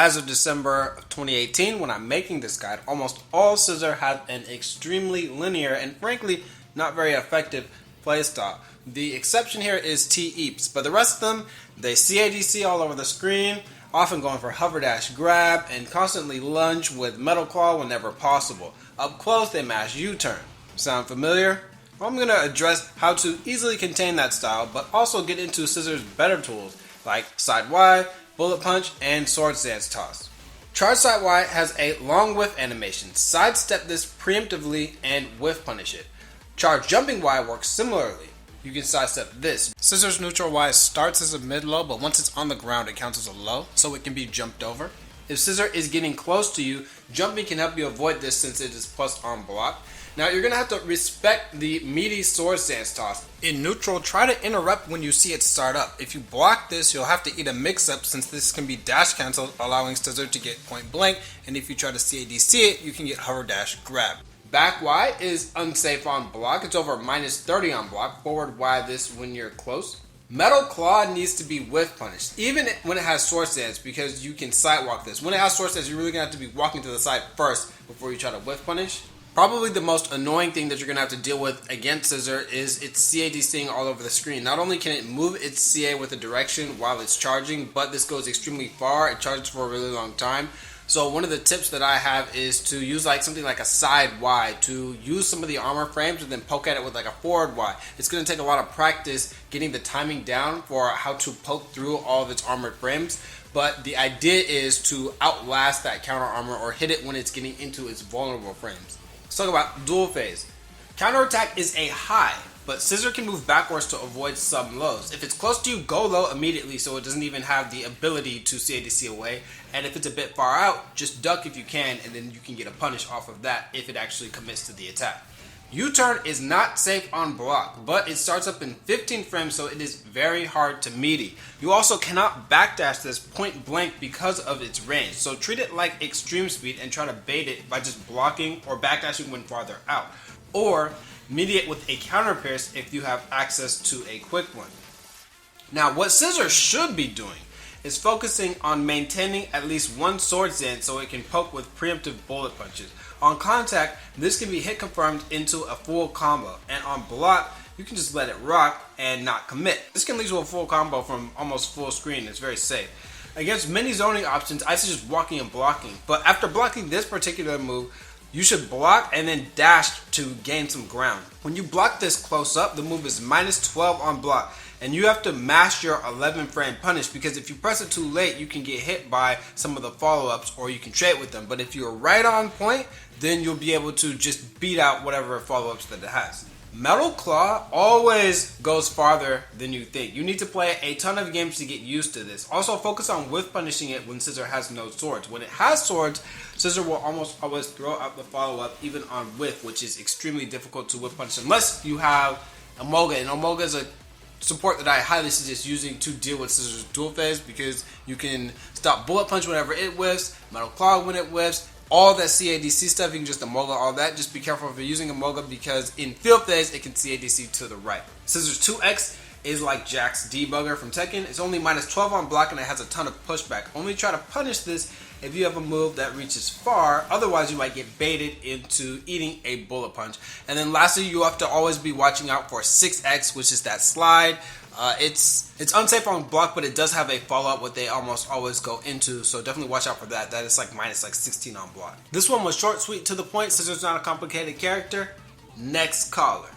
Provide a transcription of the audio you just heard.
As of December of 2018, when I'm making this guide, almost all Scizor have an extremely linear and frankly not very effective playstyle. The exception here is T-Eeps, but the rest of them, they CADC all over the screen, often going for hover dash grab, and constantly lunge with Metal Claw whenever possible. Up close, they mash U-turn. Sound familiar? Well, I'm going to address how to easily contain that style, but also get into Scizor's better tools, like Side Y, Bullet Punch, and Sword Stance Toss. Charge Side Y has a long whiff animation. Sidestep this preemptively and whiff punish it. Charge Jumping Y works similarly. You can sidestep this. Scizor's neutral Y starts as a mid-low, but once it's on the ground it counts as a low, so it can be jumped over. If Scizor is getting close to you, jumping can help you avoid this since it is plus on block. Now you're going to have to respect the meaty Sword Stance Toss. In neutral, try to interrupt when you see it start up. If you block this, you'll have to eat a mix-up since this can be dash cancelled, allowing Scizor to get point blank, and if you try to CADC it, you can get hover dash grab. Back Y is unsafe on block. It's over -30 on block. Forward Y this when you're close. Metal Claw needs to be whiff punished, even when it has Sword Stance, because you can sidewalk this. When it has Sword Stance, you're really going to have to be walking to the side first before you try to whiff punish. Probably the most annoying thing that you're going to have to deal with against Scizor is its CADCing all over the screen. Not only can it move its CA with a direction while it's charging, but this goes extremely far. It charges for a really long time. So one of the tips that I have is to use something like a side Y, to use some of the armor frames and then poke at it with like a forward Y. It's going to take a lot of practice getting the timing down for how to poke through all of its armored frames. But the idea is to outlast that counter armor or hit it when it's getting into its vulnerable frames. Let's talk about dual phase. Counterattack is a high, but Scizor can move backwards to avoid some lows. If it's close to you, go low immediately so it doesn't even have the ability to CADC away. And if it's a bit far out, just duck if you can, and then you can get a punish off of that if it actually commits to the attack. U-turn is not safe on block, but it starts up in 15 frames, so it is very hard to meaty. You also cannot backdash this point blank because of its range, so treat it like extreme speed and try to bait it by just blocking or backdashing when farther out. Or meaty it with a counter pierce if you have access to a quick one. Now what Scizor should be doing is focusing on maintaining at least one Sword Stance so it can poke with preemptive bullet punches. On contact, this can be hit confirmed into a full combo, and on block, you can just let it rock and not commit. This can lead to a full combo from almost full screen. It's very safe. Against many zoning options, I suggest walking and blocking, but after blocking this particular move, you should block and then dash to gain some ground. When you block this close up, the move is -12 on block, and you have to mash your 11 frame punish, because if you press it too late, you can get hit by some of the follow-ups or you can trade with them. But if you're right on point, then you'll be able to just beat out whatever follow-ups that it has. Metal Claw always goes farther than you think. You need to play a ton of games to get used to this. Also focus on whiff punishing it when Scizor has no swords. When it has swords, Scizor will almost always throw out the follow-up even on whiff, which is extremely difficult to whiff punish unless you have Emolga, and Emolga is a support that I highly suggest using to deal with Scizor's dual phase, because you can stop Bullet Punch whenever it whiffs, Metal Claw when it whiffs, all that CADC stuff, you can just Emolga all that. Just be careful if you're using Emolga, because in field phase it can CADC to the right. Scizor's 2X is like Jack's debugger from Tekken. It's only -12 on block and it has a ton of pushback. Only try to punish this if you have a move that reaches far, otherwise you might get baited into eating a bullet punch. And then lastly, you have to always be watching out for 6X, which is that slide. It's unsafe on block, but it does have a follow-up what they almost always go into, so definitely watch out for that. That is like -16 on block. This one was short, sweet, to the point. Scizor's not a complicated character. Next caller.